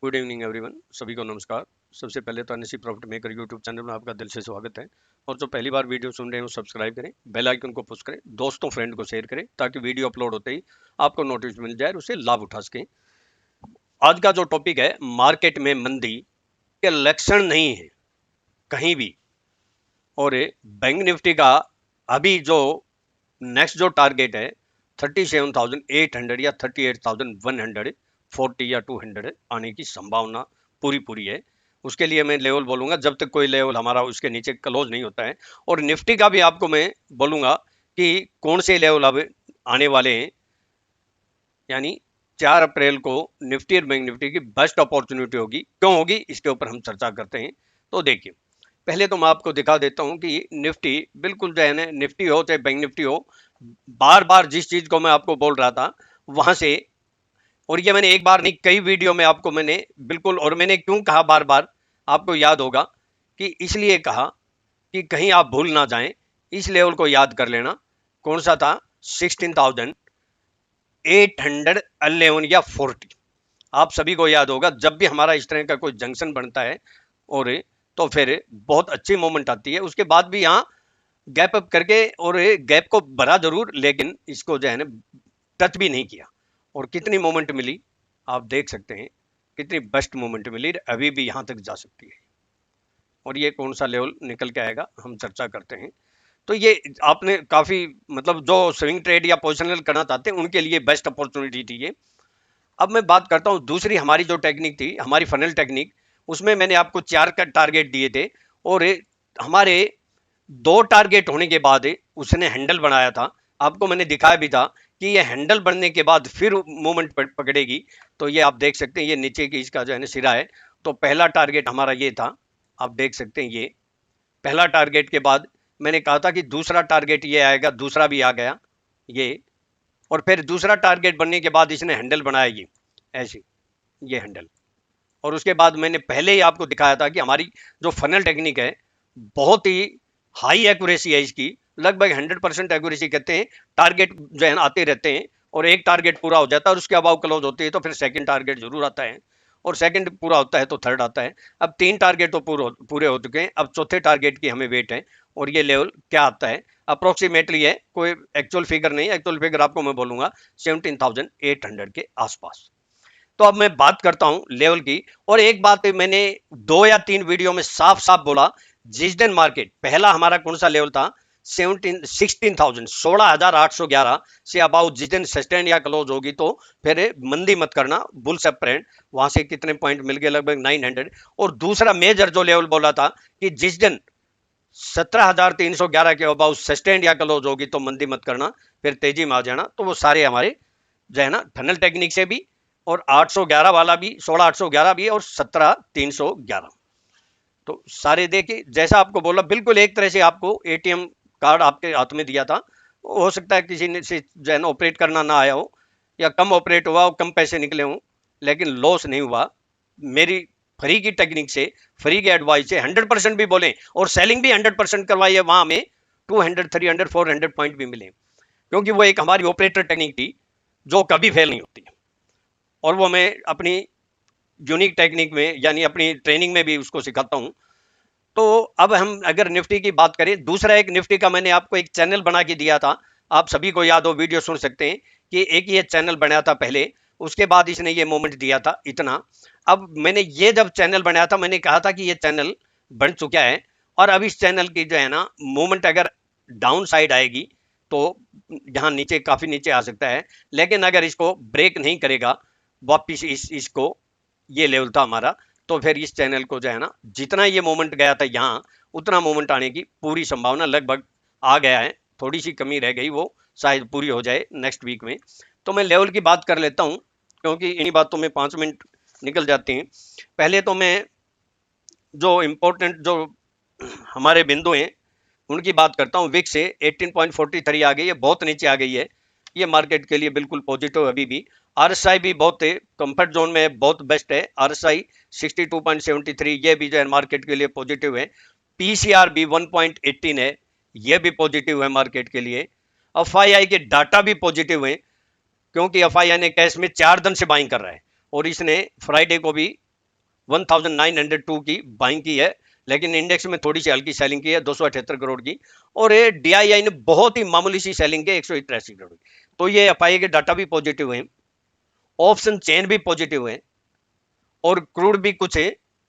Good evening everyone, सभी को नमस्कार। सबसे पहले तो NSC profit maker YouTube channel में आपका दिल से स्वागत है। और जो पहली बार वीडियो सुन रहे हैं वो सब्सक्राइब करें, बेल आइकन को पुश करें, दोस्तों फ्रेंड को शेयर करें ताकि वीडियो अपलोड होते ही आपको नोटिस मिल जाए और उससे लाभ उठा सकें। आज का जो टॉपिक है, मार्केट में मंदी के लक्षण नहीं है कहीं भी। और बैंक निफ्टी का अभी जो नेक्स्ट जो टारगेट है 37,800 या 38,140 या 200 आने की संभावना पूरी पूरी है। उसके लिए मैं लेवल बोलूंगा जब तक कोई लेवल हमारा उसके नीचे क्लोज नहीं होता है। और निफ्टी का भी आपको मैं बोलूंगा कि कौन से लेवल अब आने वाले हैं, यानी 4 अप्रैल को निफ्टी और बैंक निफ्टी की बेस्ट अपॉर्चुनिटी होगी। क्यों होगी, इसके ऊपर हम चर्चा करते हैं। तो देखिए, पहले तो मैं आपको दिखा देता हूं कि निफ्टी बिल्कुल जो है ना, निफ्टी हो चाहे बैंक निफ्टी हो, बार बार जिस चीज को मैं आपको बोल रहा था वहां से, और ये मैंने एक बार नहीं कई वीडियो में आपको मैंने बिल्कुल, और मैंने क्यों कहा बार बार आपको याद होगा कि इसलिए कहा कि कहीं आप भूल ना जाएं, इस लेवल को याद कर लेना। कौन सा था? 16,811 या 40। आप सभी को याद होगा जब भी हमारा इस तरह का कोई जंक्शन बनता है और तो फिर बहुत अच्छी मोमेंट आती है। उसके बाद भी यहाँ गैप अप करके और गैप को भरा जरूर, लेकिन इसको जो है ना टच भी नहीं किया। और कितनी मोमेंट मिली आप देख सकते हैं, कितनी बेस्ट मोमेंट मिली, अभी भी यहाँ तक जा सकती है। और ये कौन सा लेवल निकल के आएगा हम चर्चा करते हैं। तो ये आपने काफी, मतलब जो स्विंग ट्रेड या पोजिशनल करना चाहते हैं उनके लिए बेस्ट अपॉर्चुनिटी थी ये। अब मैं बात करता हूं दूसरी हमारी जो टेक्निक थी, हमारी फनल टेक्निक। उसमें मैंने आपको 4 का टारगेट दिए थे और हमारे 2 टारगेट होने के बाद उसने हैंडल बनाया था। आपको मैंने दिखाया भी था कि ये हैंडल बनने के बाद फिर मूवमेंट पकड़ेगी। तो ये आप देख सकते हैं, ये नीचे की इसका जो है ना सिरा है। तो पहला टारगेट हमारा ये था, आप देख सकते हैं। ये पहला टारगेट के बाद मैंने कहा था कि दूसरा टारगेट ये आएगा, दूसरा भी आ गया ये। और फिर दूसरा टारगेट बनने के बाद इसने हैंडल बनाया ये ऐसे, ये हैंडल। और उसके बाद मैंने पहले ही आपको दिखाया था कि हमारी जो फनल टेक्निक है बहुत ही हाई एक्यूरेसी है इसकी, लगभग 100% एक्यूरेसी कहते हैं। टारगेट जो है आते रहते हैं और एक टारगेट पूरा हो जाता है और उसके अबाव क्लोज होती है तो फिर सेकंड टारगेट जरूर आता है, और सेकंड पूरा होता है तो थर्ड आता है। अब 3 टारगेट तो पूरे हो चुके हैं, अब चौथे टारगेट की हमें वेट है। और ये लेवल क्या आता है अप्रोक्सीमेटली है, कोई एक्चुअल फिगर नहीं, एक्चुअल फिगर आपको मैं बोलूंगा 17,800 के आसपास। तो अब मैं बात करता हूं लेवल की। और एक बात मैंने 2 या 3 वीडियो में साफ साफ बोला, जिस दिन मार्केट पहला हमारा कौन सा लेवल था 16,811 से अबाउट जिस दिन सस्टेन या क्लोज होगी तो फिर मंदी मत करना, बुल सप्रेंट। वहां से कितने पॉइंट मिल गए? लगभग 900। और दूसरा मेजर जो लेवल बोला था कि जिस दिन 17,311 के अबाउट सस्टेन या क्लोज होगी तो मंदी मत करना, फिर तेजी में आ जाना। तो वो सारे हमारे जो है ना फनल टेक्निक से भी, और 811 वाला भी, 16,811 भी और 17,311, तो सारे देखिए जैसा आपको बोला बिल्कुल एक तरह से आपको एटीएम कार्ड आपके हाथ में दिया था। हो सकता है किसी ने से जो है ना ऑपरेट करना ना आया हो, या कम ऑपरेट हुआ हो, कम पैसे निकले हों, लेकिन लॉस नहीं हुआ। मेरी फ्री की टेक्निक से, फ्री की एडवाइस से 100% भी बोले और सेलिंग भी 100% करवाई है, वहां में 200, 300, 400 पॉइंट भी मिले, क्योंकि वो एक हमारी ऑपरेटर टेक्निक थी जो कभी फेल नहीं होती। और वो मैं अपनी यूनिक टेक्निक में यानी अपनी ट्रेनिंग में भी उसको सिखाता हूं। तो अब हम अगर निफ्टी की बात करें, दूसरा एक निफ्टी का मैंने आपको एक चैनल बना के दिया था, आप सभी को याद हो, वीडियो सुन सकते हैं कि एक ये चैनल बनाया था पहले, उसके बाद इसने ये मोमेंट दिया था इतना। अब मैंने ये जब चैनल बनाया था मैंने कहा था कि ये चैनल बन चुका है, और अब इस चैनल की जो है ना मूवमेंट अगर डाउन साइड आएगी तो यहाँ नीचे काफी नीचे आ सकता है, लेकिन अगर इसको ब्रेक नहीं करेगा वापिस इसको, ये लेवल था हमारा, तो फिर इस चैनल को जो है ना जितना ये मोमेंट गया था यहाँ, उतना मोमेंट आने की पूरी संभावना लगभग आ गया है। थोड़ी सी कमी रह गई, वो शायद पूरी हो जाए नेक्स्ट वीक में। तो मैं लेवल की बात कर लेता हूँ क्योंकि इन्हीं बातों में 5 मिनट निकल जाते हैं। पहले तो मैं जो इम्पोर्टेंट जो हमारे बिंदु हैं उनकी बात करता हूँ। विक्स से 18.43 आ गई है, बहुत नीचे आ गई है, ये मार्केट के लिए बिल्कुल पॉजिटिव अभी भी। आरएसआई भी बहुत कंफर्ट जोन में है, बहुत बेस्ट है आरएसआई 62.73, ये भी जो है मार्केट के लिए पॉजिटिव है। पीसीआर भी 1.18 है, ये भी पॉजिटिव है मार्केट के लिए। एफआईआई के डाटा भी पॉजिटिव है, क्योंकि एफआईआई ने कैश में 4 दिन से बाइंग कर रहा है और इसने फ्राइडे को भी 1902 की बाइंग की है, लेकिन इंडेक्स में थोड़ी सी हल्की सेलिंग की है 278 करोड़ की, और ये डीआईआई ने बहुत ही मामूली सी सेलिंग की 183 करोड़ की। तो ये एफआई के डाटा भी पॉजिटिव है, ऑप्शन चेन भी पॉजिटिव है, और क्रूड भी कुछ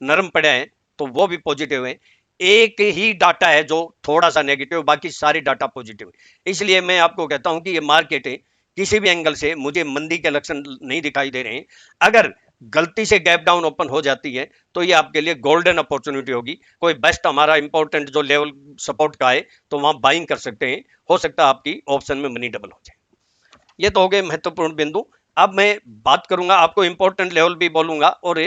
नरम पड़ा है तो वो भी पॉजिटिव है। एक ही डाटा है जो थोड़ा सा नेगेटिव, बाकी सारी डाटा पॉजिटिव है। इसलिए मैं आपको कहता हूं कि ये मार्केट है, किसी भी एंगल से मुझे मंदी के लक्षण नहीं दिखाई दे रहे हैं। अगर गलती से गैप डाउन ओपन हो जाती है तो ये आपके लिए गोल्डन अपॉर्चुनिटी होगी। कोई बेस्ट हमारा इंपॉर्टेंट जो लेवल सपोर्ट का है तो वहां बाइंग कर सकते हैं, हो सकता है आपकी ऑप्शन में मनी डबल हो जाए। ये तो हो गए महत्वपूर्ण बिंदु। अब मैं बात करूंगा, आपको इंपॉर्टेंट लेवल भी बोलूंगा, और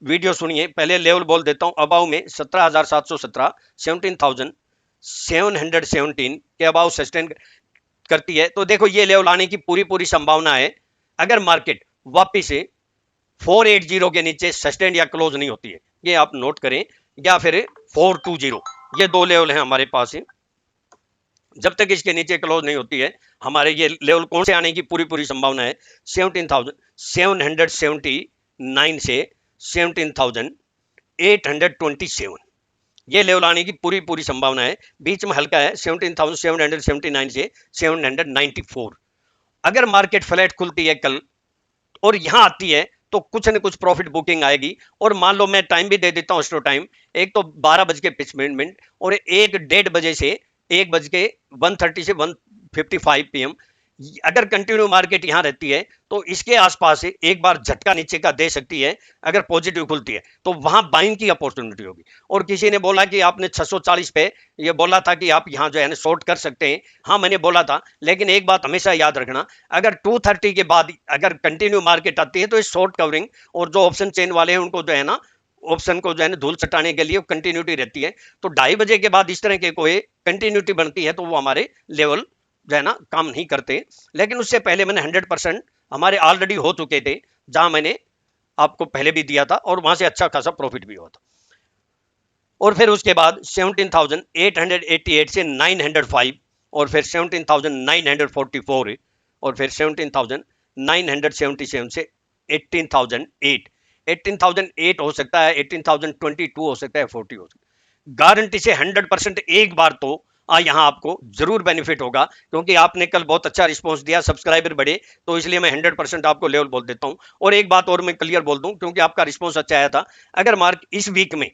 वीडियो सुनिए। पहले लेवल बोल देता हूं। अबाउ में 17,717, 17,717 के अबाउ सस्टेन करती है। तो देखो ये लेवल आने की पूरी पूरी संभावना है अगर मार्केट वापिस से 480 के नीचे सस्टेन या क्लोज नहीं होती है, ये आप नोट करें, या फिर 420, ये दो लेवल हैं हमारे पास है। जब तक इसके नीचे क्लोज नहीं होती है, हमारे ये लेवल कौन से आने की पूरी पूरी संभावना है, 17,779 से 17,827, ये लेवल आने की पूरी पूरी संभावना है। बीच में हल्का है 17,779 से 794। अगर मार्केट फ्लैट खुलती है कल और यहां आती है तो कुछ न कुछ प्रॉफिट बुकिंग आएगी। और मान लो मैं टाइम भी दे देता हूं, स्टो टाइम एक तो 12:25 और 1:30 से 1:130 से 1:55 PM। अगर कंटिन्यू मार्केट यहां रहती है तो इसके आसपास से एक बार झटका नीचे का दे सकती है। अगर पॉजिटिव खुलती है तो वहां बाइंग की अपॉर्चुनिटी होगी। और किसी ने बोला कि आपने 640 पे ये बोला था कि आप यहां जो है ना शॉर्ट कर सकते हैं, हाँ मैंने बोला था, लेकिन एक बात हमेशा याद रखना, अगर 230 के बाद अगर कंटिन्यू मार्केट आती है तो इस शॉर्ट कवरिंग और जो ऑप्शन चेन वाले हैं उनको जो है ना ऑप्शन को जो है ना धूल चटाने के लिए कंटिन्यूटी रहती है। तो 2:30 के बाद इस तरह के कोई कंटिन्यूटी बनती है तो वो हमारे लेवल जो है ना काम नहीं करते। लेकिन उससे पहले मैंने 100% हमारे ऑलरेडी हो चुके थे, जहां मैंने आपको पहले भी दिया था और वहां से अच्छा खासा प्रॉफिट भी हुआ था। और फिर उसके बाद 17,888 से 905, और फिर 17,944, और फिर 17,977 से 18,008। 18,008 हो सकता है, 18,022 हो सकता है, 40 हो सकता है। गारंटी से 100% एक बार तो यहाँ आपको जरूर बेनिफिट होगा, क्योंकि आपने कल बहुत अच्छा रिस्पॉन्स दिया, सब्सक्राइबर बढ़े, तो इसलिए मैं 100% आपको लेवल बोल देता हूं। और एक बात और मैं क्लियर बोल दूं, क्योंकि आपका रिस्पॉन्स अच्छा आया था, अगर मार्क इस वीक में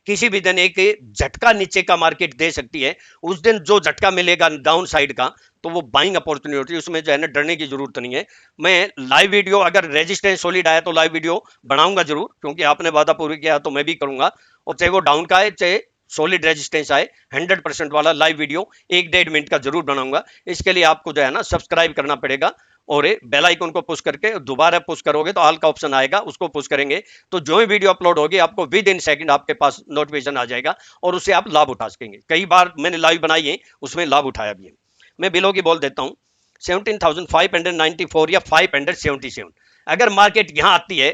किसी भी दिन एक झटका नीचे का मार्केट दे सकती है, उस दिन जो झटका मिलेगा डाउन साइड का तो वो बाइंग अपॉर्चुनिटी, उसमें जो है ना डरने की जरूरत नहीं है। मैं लाइव वीडियो अगर रेजिस्टेंस सॉलिड आया तो लाइव वीडियो बनाऊंगा जरूर, क्योंकि आपने वादा पूरी किया तो मैं भी करूंगा। और चाहे वो डाउन का है चाहे सॉलिड रेजिस्टेंस आए, 100% वाला लाइव वीडियो 1-1.5 मिनट का जरूर बनाऊंगा। इसके लिए आपको जो है ना सब्सक्राइब करना पड़ेगा, और बेल आइकन को पुश करके दोबारा पुश करोगे तो ऑल का ऑप्शन आएगा, उसको पुश करेंगे तो जो भी वीडियो अपलोड होगी आपको विद इन सेकंड आपके पास नोटिफिकेशन आ जाएगा, और उससे आप लाभ उठा सकेंगे। कई बार मैंने लाइव बनाई है, उसमें लाभ उठाया भी है। मैं बिलो की बोल देता हूँ, 17,594 या 577। अगर मार्केट यहाँ आती है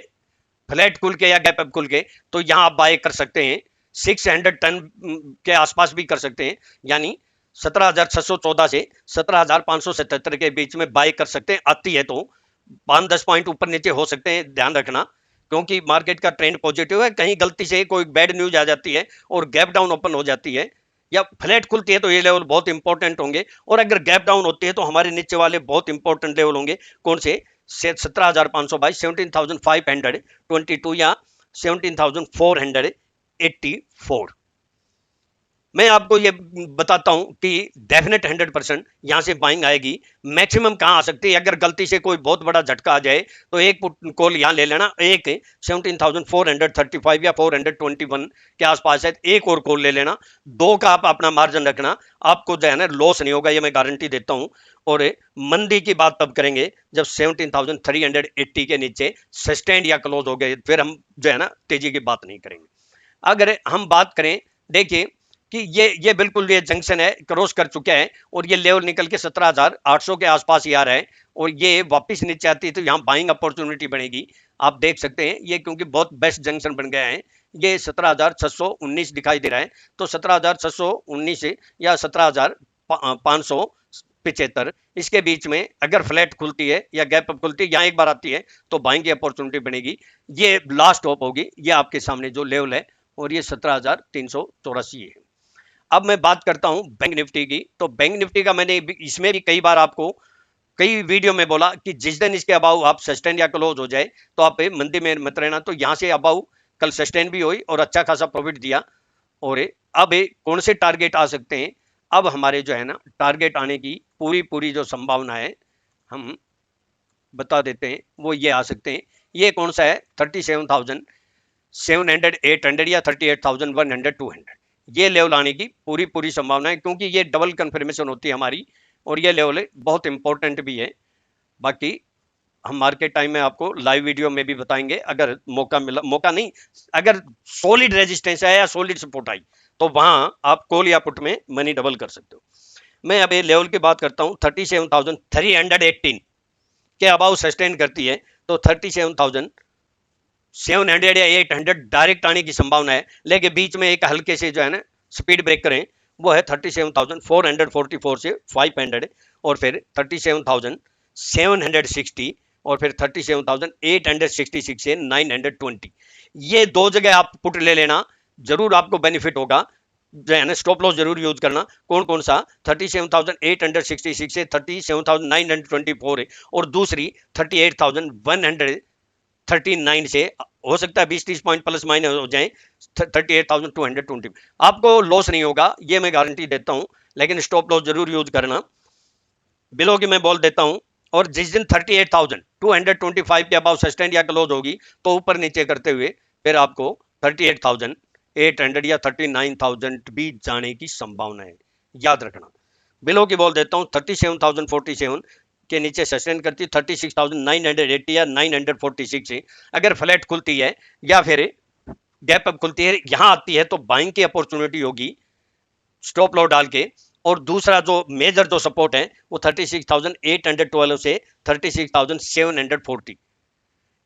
फ्लैट खुल के या गैप अप खुल के, तो यहाँ आप बाय कर सकते हैं। 600 टन के आसपास भी कर सकते हैं, यानी 17,614 से 17,577 के बीच में बाय कर सकते हैं। आती है तो 5-10 पॉइंट ऊपर नीचे हो सकते हैं, ध्यान रखना, क्योंकि मार्केट का ट्रेंड पॉजिटिव है। कहीं गलती से कोई बैड न्यूज आ जाती है और गैप डाउन ओपन हो जाती है या फ्लैट खुलती है तो ये लेवल बहुत इंपॉर्टेंट होंगे। और अगर गैप डाउन होती है तो हमारे नीचे वाले बहुत इंपॉर्टेंट लेवल होंगे। कौन से? 17,522, 17,522 या 17,484। मैं आपको ये बताता हूं कि डेफिनेट 100% यहां से बाइंग आएगी। मैक्सिमम कहां आ सकती है? अगर गलती से कोई बहुत बड़ा झटका आ जाए तो एक पुट कॉल यहां ले लेना, एक 17,435 या 421 के आसपास है, एक और कॉल ले लेना। दो का आप अपना मार्जिन रखना, आपको जो है ना लॉस नहीं होगा, ये मैं गारंटी देता हूं। और मंदी की बात तब करेंगे जब 17,380 के नीचे सस्टेंड या क्लोज हो गए, फिर हम जो है ना तेजी की बात नहीं करेंगे। अगर हम बात करें, देखिए कि ये बिल्कुल ये जंक्शन है, क्रॉस कर चुका है और ये लेवल निकल के 17,800 के आसपास ही आ रहा है, और ये वापस नीचे आती है तो यहाँ बाइंग अपॉर्चुनिटी बनेगी। आप देख सकते हैं ये, क्योंकि बहुत बेस्ट जंक्शन बन गया है। ये 17,619 दिखाई दे रहा है, तो 17,619 या 17,500 75, इसके बीच में अगर फ्लैट खुलती है या गैप अप खुलती है, यहाँ एक बार आती है तो बाइंग की अपॉर्चुनिटी बनेगी। ये लास्ट टॉप होगी, ये आपके सामने जो लेवल है, और ये 17,384 है। अब मैं बात करता हूं बैंक निफ्टी की। तो बैंक निफ्टी का मैंने इसमें भी कई बार आपको कई वीडियो में बोला कि जिस दिन इसके अबाउ आप सस्टेन या क्लोज हो जाए तो आप मंदी में मत रहना। तो यहां से अबाउ कल सस्टेन भी हुई और अच्छा खासा प्रॉफिट दिया। और अब कौन से टारगेट आ सकते हैं? अब हमारे जो है ना टारगेट आने की पूरी पूरी जो संभावना है हम बता देते हैं, वो ये आ सकते हैं। ये कौन सा है? 37,700, 800 या 38,100, 200, ये लेवल आने की पूरी पूरी संभावना है, क्योंकि ये डबल कंफर्मेशन होती है हमारी, और ये लेवल बहुत इंपॉर्टेंट भी है। बाकी हम मार्केट टाइम में आपको लाइव वीडियो में भी बताएंगे, अगर मौका मिला, मौका नहीं, अगर सॉलिड रेजिस्टेंस है या सॉलिड सपोर्ट आई तो वहां आप कॉल या पुट में मनी डबल कर सकते हो। मैं अब ये लेवल की बात करता हूं। 37,318 के अबाउ सस्टेन करती है तो 37,700 या 800 डायरेक्ट आने की संभावना है। लेकिन बीच में एक हल्के से जो है ना स्पीड ब्रेक करें, वो है 37,444 से 500, और फिर 37,760, और फिर 37,866 से 920। ये दो जगह आप पुट ले लेना, जरूर आपको बेनिफिट होगा। जो है ना स्टॉप लॉस जरूर यूज करना। कौन कौन सा? 37,866 से 37,924 है, और दूसरी 38,139 से हो सकता है 20-30 पॉइंट प्लस माइनस हो जाए 38,220। आपको लॉस नहीं होगा, ये मैं गारंटी देता हूं, लेकिन स्टॉप लॉस जरूर यूज करना। बिलो की मैं बोल देता हूं। और जिस दिन 38,225 के अबाउ सस्टेन या क्लोज होगी तो ऊपर नीचे करते हुए फिर आपको 38,800 या 39,000 भी जाने की संभावना है, याद रखना। बिलो की बोल देता हूं। 37,047 के नीचे सस्टेन करती है, 36,980 या 946 है। अगर फ्लैट खुलती है या फिर गैप अप खुलती है, यहां आती है तो बाइंग की अपॉर्चुनिटी होगी स्टॉप लॉस डाल के। और दूसरा जो मेजर जो सपोर्ट है वो 36,812 से 36,740।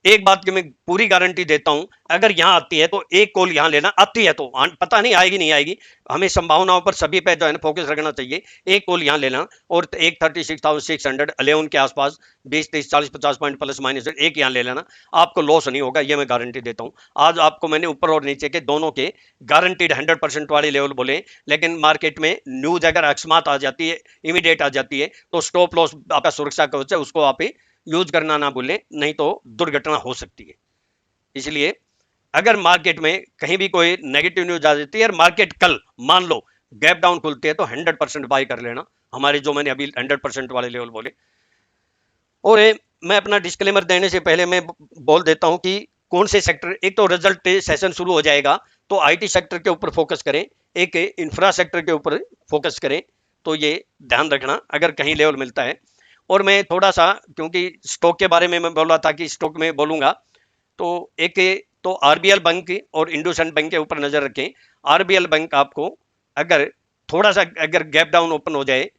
एक बात की मैं पूरी गारंटी देता हूं, अगर यहां आती है तो एक कॉल यहां लेना। आती है तो पता नहीं आएगी नहीं आएगी, हमें संभावनाओं पर सभी पे जो है ना फोकस रखना चाहिए। एक कॉल यहां लेना, और एक 36,600 11 के आसपास 20, 30, 40, 50 पॉइंट प्लस माइनस एक यहां ले लेना, आपको लॉस नहीं होगा, ये मैं गारंटी देता हूं। आज आपको मैंने ऊपर और नीचे के दोनों के गारंटीड 100% वाले लेवल बोले, लेकिन मार्केट में न्यूज अगर अकस्मात आ जाती है, इमीडिएट आ जाती है, तो स्टॉप लॉस आपका सुरक्षा कवच है, उसको आप यूज करना ना भूलें, नहीं तो दुर्घटना हो सकती है। इसलिए अगर मार्केट में कहीं भी कोई नेगेटिव न्यूज आ जाती है, मार्केट कल मान लो गैप डाउन खुलती है, तो 100% बाय कर लेना, हमारे जो मैंने अभी 100% वाले लेवल बोले। और मैं अपना डिस्क्लेमर देने से पहले मैं बोल देता हूं कि कौन से सेक्टर, एक तो रिजल्ट सेशन शुरू हो जाएगा तो आईटी सेक्टर के ऊपर फोकस करें, एक इंफ्रा सेक्टर के ऊपर फोकस करें, तो ये ध्यान रखना अगर कहीं लेवल मिलता है। और मैं थोड़ा सा, क्योंकि स्टॉक के बारे में मैं बोल रहा था कि स्टॉक में बोलूंगा, तो एक तो आरबीएल बैंक और इंडसइंड बैंक के ऊपर नजर रखें। आरबीएल बैंक आपको अगर थोड़ा सा अगर गैप डाउन ओपन हो जाए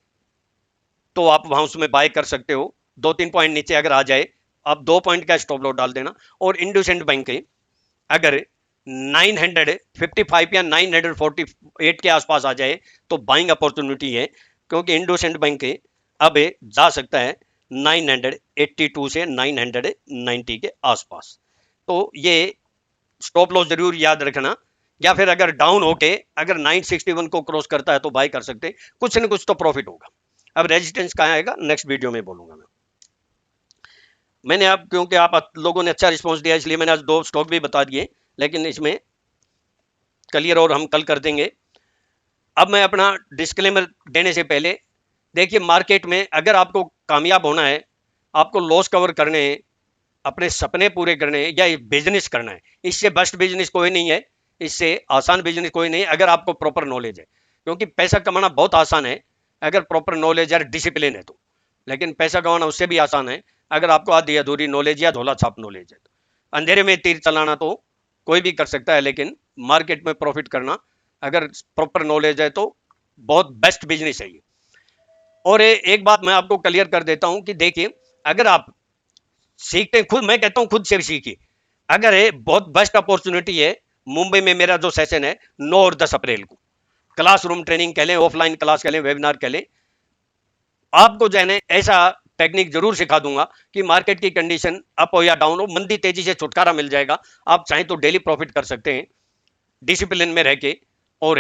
तो आप वहां उसमें बाय कर सकते हो। 2-3 पॉइंट नीचे अगर आ जाए, आप 2 पॉइंट का स्टॉप लॉस डाल देना। और इंडसइंड बैंक अगर 955 या 948 के आसपास आ जाए तो बाइंग अपॉर्चुनिटी है, क्योंकि इंडसइंड बैंक अब जा सकता है 982 से 990 के आसपास। तो ये स्टॉप लॉस जरूर याद रखना। या फिर अगर डाउन होके अगर 961 को क्रॉस करता है तो बाय कर सकते, कुछ न कुछ तो प्रॉफिट होगा। अब रेजिस्टेंस कहाँ आएगा नेक्स्ट वीडियो में बोलूंगा मैंने अब, क्योंकि आप लोगों ने अच्छा रिस्पॉन्स दिया इसलिए मैंने आज 2 स्टॉक भी बता दिए, लेकिन इसमें क्लियर और हम कल कर देंगे। अब मैं अपना डिस्क्लेमर देने से पहले, देखिए मार्केट में अगर आपको कामयाब होना है, आपको लॉस कवर करने हैं, अपने सपने पूरे करने हैं, या बिजनेस करना है, इससे बेस्ट बिजनेस कोई नहीं है, इससे आसान बिजनेस कोई नहीं है अगर आपको प्रॉपर नॉलेज है। क्योंकि पैसा कमाना बहुत आसान है अगर प्रॉपर नॉलेज या डिसिप्लिन है तो, लेकिन पैसा कमाना उससे भी आसान है अगर आपको आधी अधूरी नॉलेज या धोला छाप नॉलेज है। अंधेरे में तीर चलाना तो कोई भी कर सकता है, लेकिन मार्केट में प्रॉफिट करना अगर प्रॉपर नॉलेज है तो बहुत बेस्ट बिजनेस है ये। और एक बात मैं आपको क्लियर कर देता हूं कि देखिए, अगर आप सीखते खुद, मैं कहता हूं खुद से भी सीखिए। अगर बहुत बेस्ट अपॉर्चुनिटी है, मुंबई में मेरा जो सेशन है 9 और 10 अप्रैल को, क्लासरूम ट्रेनिंग कह लें, ऑफलाइन क्लास कह लें, वेबिनार कह लें, आपको जो है ना ऐसा टेक्निक जरूर सिखा दूंगा कि मार्केट की कंडीशन अप हो या डाउन हो, मंदी तेजी से छुटकारा मिल जाएगा। आप चाहें तो डेली प्रॉफिट कर सकते हैं डिसिप्लिन में रह के। और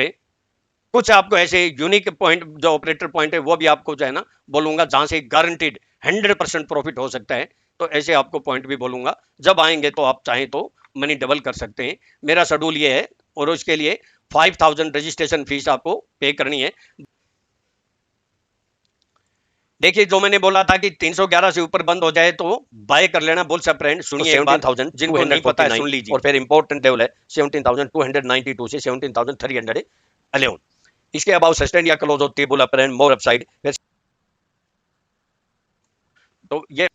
कुछ आपको ऐसे यूनिक पॉइंट जो ऑपरेटर पॉइंट है वो भी आपको जो है ना बोलूंगा, जहां से गारंटीड 100% प्रॉफिट हो सकता है। तो ऐसे आपको पॉइंट भी बोलूंगा, जब आएंगे तो आप चाहें तो मनी डबल कर सकते हैं। मेरा शेड्यूल ये है, और उसके लिए 5000 रजिस्ट्रेशन फीस आपको पे करनी है। देखिए जो मैंने बोला था कि 311 से ऊपर बंद हो जाए तो बाय कर लेना बुल फ्रेंड। सुनिए, 17,000 जिनको नहीं पता है सुन लीजिए। और फिर इंपॉर्टेंट लेवल है 17,292 से 17,311। इसके अबाउ सस्टेन या क्लोज होती है बुल फ्रेंड मोर अपसाइड। तो ये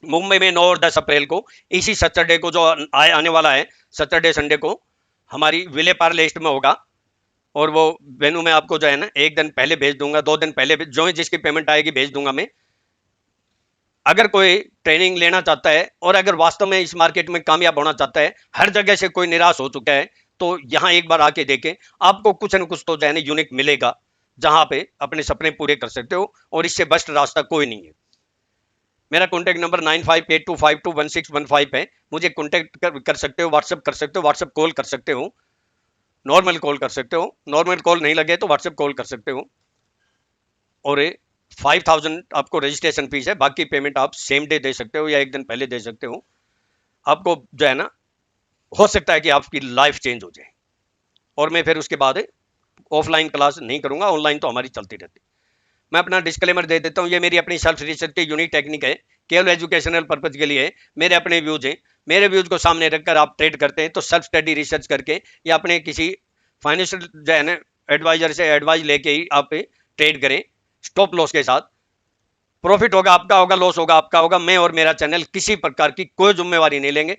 मुंबई में 9 और 10 अप्रैल को, इसी सैटरडे को जो आने वाला है, सैटरडे संडे को हमारी विले पार्ले लिस्ट में होगा। और वो वेन्यू में आपको जो है ना एक दिन पहले भेज दूंगा, 2 दिन पहले जो जिसकी पेमेंट आएगी भेज दूंगा मैं। अगर कोई ट्रेनिंग लेना चाहता है और अगर वास्तव में इस मार्केट में कामयाब होना चाहता है, हर जगह से कोई निराश हो चुका है, तो यहाँ एक बार आके देखें, आपको कुछ न कुछ तो जो है ना यूनिक मिलेगा, जहां पे अपने सपने पूरे कर सकते हो। और इससे बेस्ट रास्ता कोई नहीं है। मेरा कॉन्टैक्ट नंबर 9582521615 है। मुझे कॉन्टैक्ट कर सकते हो, व्हाट्सएप कर सकते हो, व्हाट्सएप कॉल कर सकते हो, नॉर्मल कॉल कर सकते हो, नॉर्मल कॉल नहीं लगे तो व्हाट्सएप कॉल कर सकते हो। और 5000 आपको रजिस्ट्रेशन फीस है, बाकी पेमेंट आप सेम डे दे सकते हो या एक दिन पहले दे सकते हो। आपको जो है ना हो सकता है कि आपकी लाइफ चेंज हो जाए। और मैं फिर उसके बाद ऑफलाइन क्लास नहीं करूंगा, ऑनलाइन तो हमारी चलती रहती। मैं अपना डिस्क्लेमर दे देता हूँ, ये मेरी अपनी सेल्फ रिसर्च की यूनिक टेक्निक है, केवल एजुकेशनल पर्पज के लिए है। मेरे अपने व्यूज हैं, मेरे व्यूज को सामने रखकर आप ट्रेड करते हैं तो सेल्फ स्टडी रिसर्च करके या अपने किसी फाइनेंशियल जो है ना एडवाइजर से एडवाइस लेके ही आप ट्रेड करें स्टॉप लॉस के साथ। प्रॉफिट होगा आपका, होगा लॉस होगा आपका होगा। मैं और मेरा चैनल किसी प्रकार की कोई जिम्मेवारी नहीं लेंगे।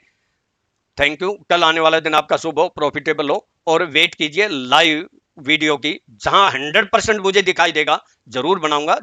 Thank you. कल आने वाला दिन आपका शुभ हो, प्रॉफिटेबल हो। और वेट कीजिए लाइव वीडियो की, जहां 100% मुझे दिखाई देगा, जरूर बनाऊंगा।